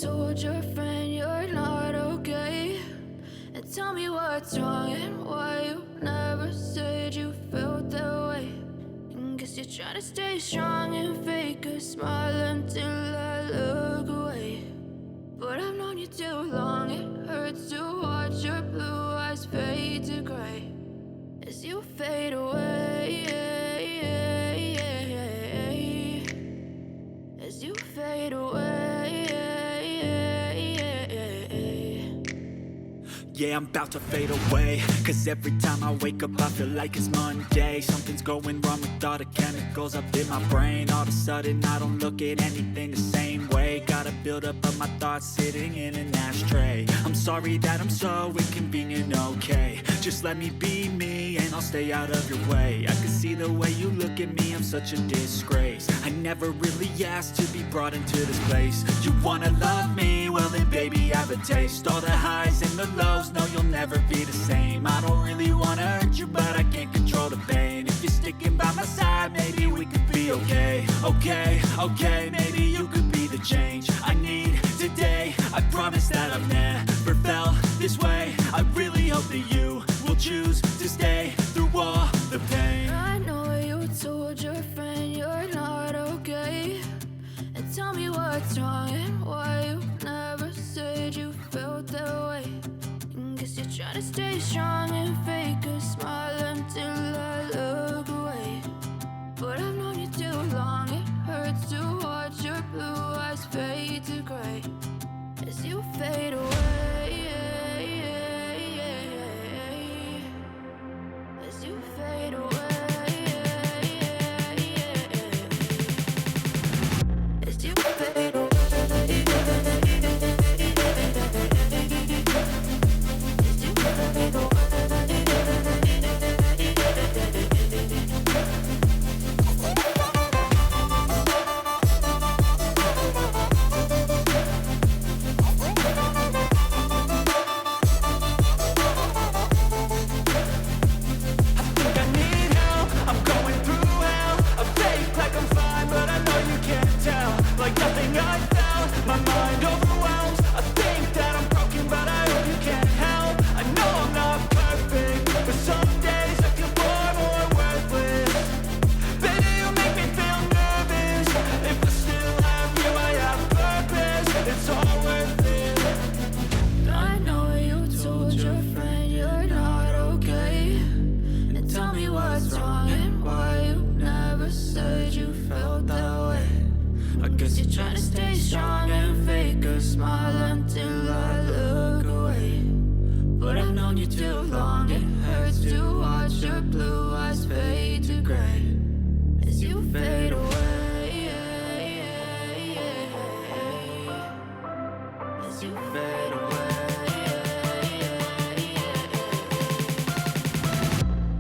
told your friend you're not okay? And tell me what's wrong and why you never said you felt that way. And guess you're trying to stay strong and fake a smile until I look away. But I've known you too long, it hurts to watch your blue eyes fade to gray as you fade away, as you fade away. Yeah, I'm about to fade away, cause every time I wake up I feel like it's Monday. Something's going wrong with all the chemicals up in my brain. All of a sudden I don't look at anything the same way. Got a buildup of my thoughts sitting in an ashtray. I'm sorry that I'm so inconvenient, okay? Just let me be me and I'll stay out of your way. I can see the way you look at me, I'm such a disgrace. I never really asked to be brought into this place. You wanna love me? Well then baby, have a taste. All the highs and the lows, no, you'll never be the same. I don't really wanna hurt you, but I can't control the pain. If you're sticking by my side, maybe we could be okay. Okay, maybe you could be the change I need today. I promise that I've never felt this way. I really hope that you will choose to stay through all the pain. I know you told your friend you're not okay. And tell me what's wrong and why you never said you felt that way. And guess you're trying to stay strong and fake a smile until I look away. But I've known you too long, it hurts to watch your blue eyes fade to gray as you fade away, as you fade away. As you fade away,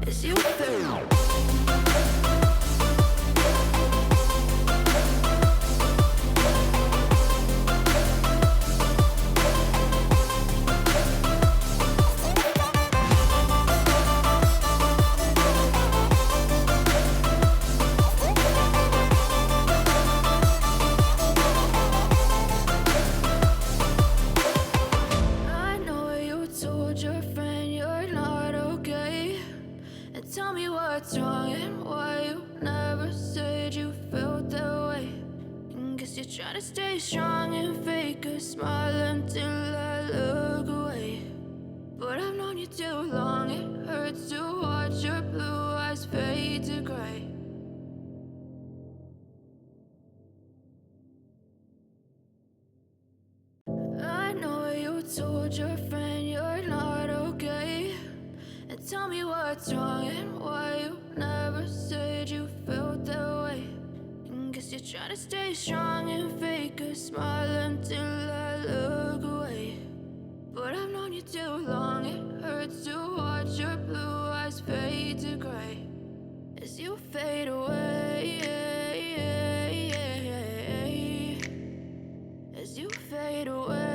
as you fade away. Told your friend you're not okay. And tell me what's wrong and why you never said you felt that way. And guess you're trying to stay strong and fake a smile until I look away. But I've known you too long, it hurts to watch your blue eyes fade to gray as you fade away, as you fade away.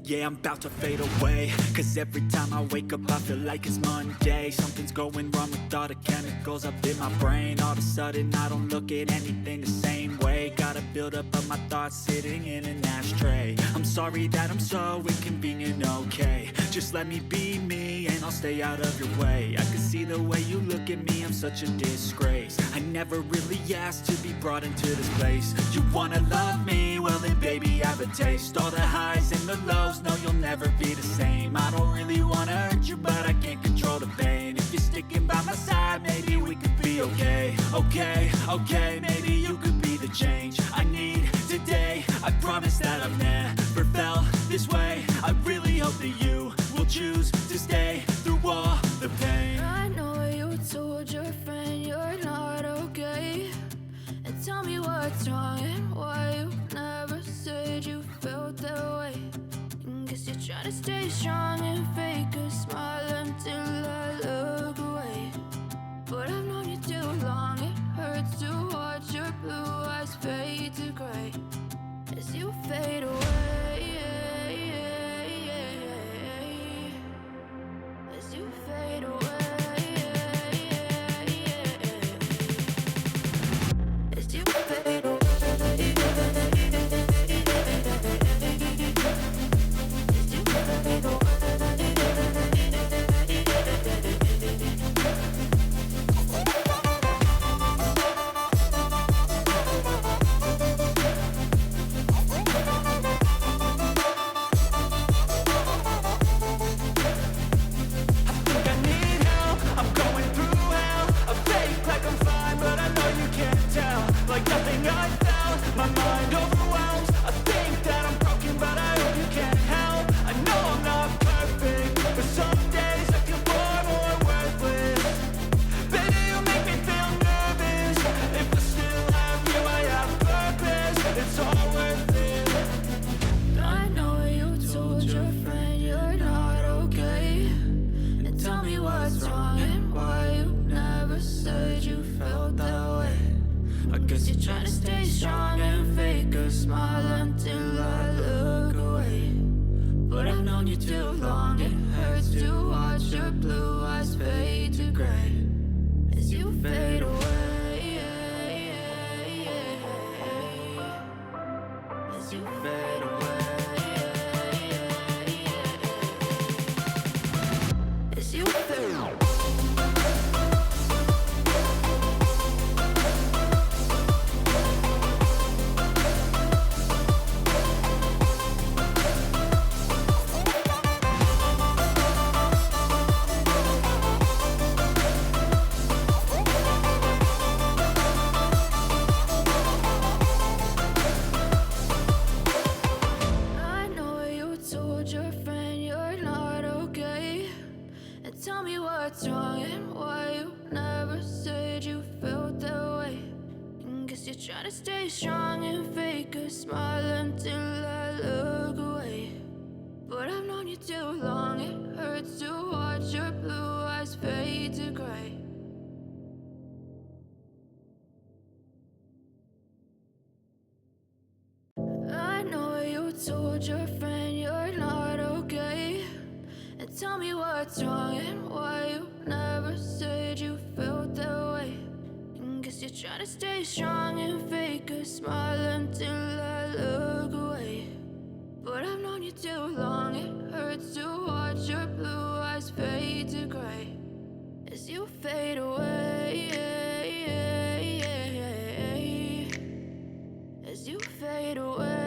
Yeah, I'm about to fade away. Cause every time I wake up I feel like it's Monday. Something's going wrong with all the chemicals up in my brain. All of a sudden I don't look at anything the same way. Got a buildup of my thoughts sitting in an ashtray. I'm sorry that I'm so inconvenient, okay. Just let me be me and I'll stay out of your way. I can see the way you look at me, I'm such a disgrace. I never really asked to be brought into this place. You wanna love me? Well then baby I have a taste. All the highs and the lows, no you'll never be the same. I don't really wanna hurt you but I can't control the pain. If you're sticking by my side maybe we could be okay. Okay, maybe you could be the change I need today. I promise that I've never felt this way. I really hope that you will choose to stay through all the pain. I know you told your friend you're not okay, and tell me what's wrong and why you never said you felt that way. Guess you're trying to stay strong and fake a smile until I look away. But I've known you too long, it hurts to watch your blue eyes fade to gray as you fade away. As you fade away. As you fade away. Like nothing I felt, my mind overwhelms. I think that I'm broken, but I hope you can't help. I know I'm not perfect, but some days I feel far more worthless. Baby, you make me feel nervous. If I still have you, I have purpose. It's all worth it. I know you told your friend you're not okay, and tell me what's wrong and why you never said you felt that way. I guess you're trying to stay strong and fake a smile until I look away. But I've known you too long, it hurts to watch your blue eyes fade to gray as you fade away. As you fade away. As you fade away. Tell me what's wrong and why you never said you felt that way. Guess you're trying to stay strong and fake a smile until I look away. But I've known you too long, it hurts to watch your blue eyes fade to gray. I know you told your friend you're not okay, and tell me what's wrong and why you never said you felt that way. Guess you're trying to stay strong and fake a smile until I look away. But I've known you too long, it hurts to watch your blue eyes fade to gray as you fade away. As you fade away.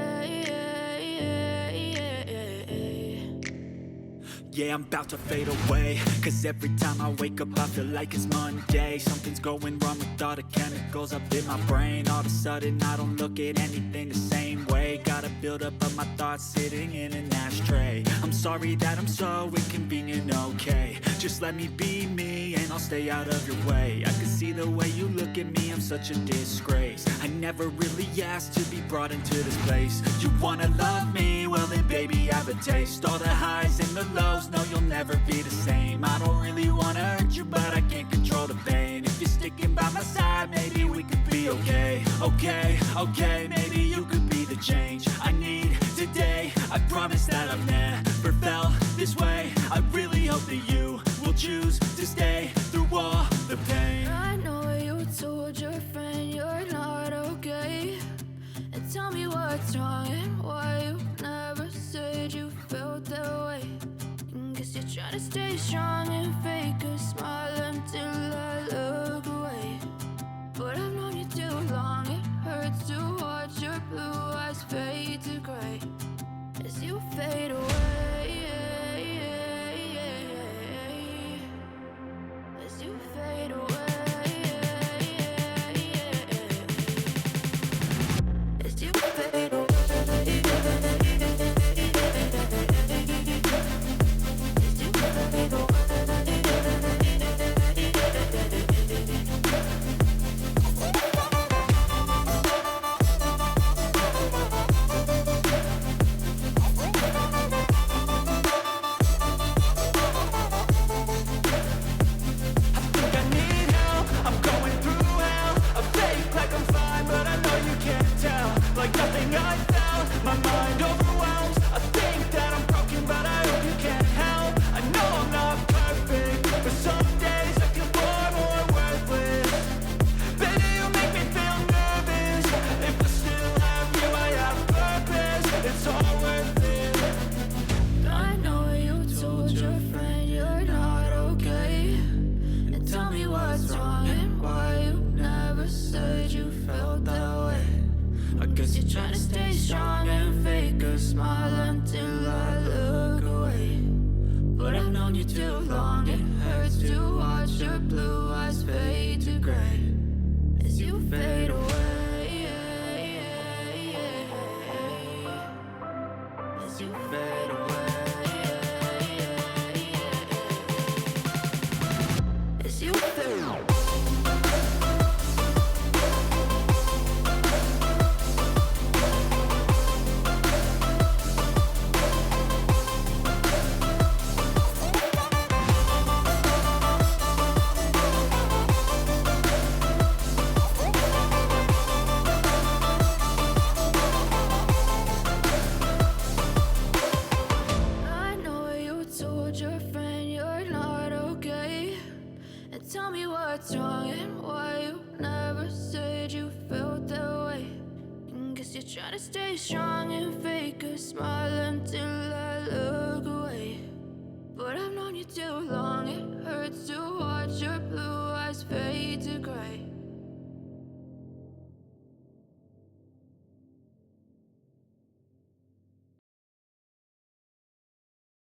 Yeah, I'm about to fade away. Cause every time I wake up I feel like it's Monday. Something's going wrong with all the chemicals up in my brain. All of a sudden I don't look at anything the same way. Got a buildup of my thoughts sitting in an ashtray. I'm sorry that I'm so inconvenient, okay. Just let me be me and I'll stay out of your way. I can see the way you look at me, I'm such a disgrace. I never really asked to be brought into this place. You wanna love me? Well then baby I have a taste. All the highs and the lows, no you'll never be the same. I don't really wanna hurt you but I can't control the pain. If you're sticking by my side maybe we could be okay. Okay, maybe you could be the change I need today. I promise that I've never felt this way. I really hope that you will choose to stay through all the pain. I know you told your friend you're not okay, and tell me what's wrong and why you never said you felt that way. Guess you're trying to stay strong and fake a smile until I look away. But I've known you too long, it hurts to watch your blue eyes fade to gray as you fade away. As you fade away. As you fade away. Trying to stay strong and fake a smile until I look away. But I've known you too long, it hurts to watch your blue eyes fade to gray as you fade away. As you fade away. As you fade away. Tell me what's wrong and why you never said you felt that way. Guess you're trying to stay strong and fake a smile until I look away. But I've known you too long, it hurts to watch your blue eyes fade to gray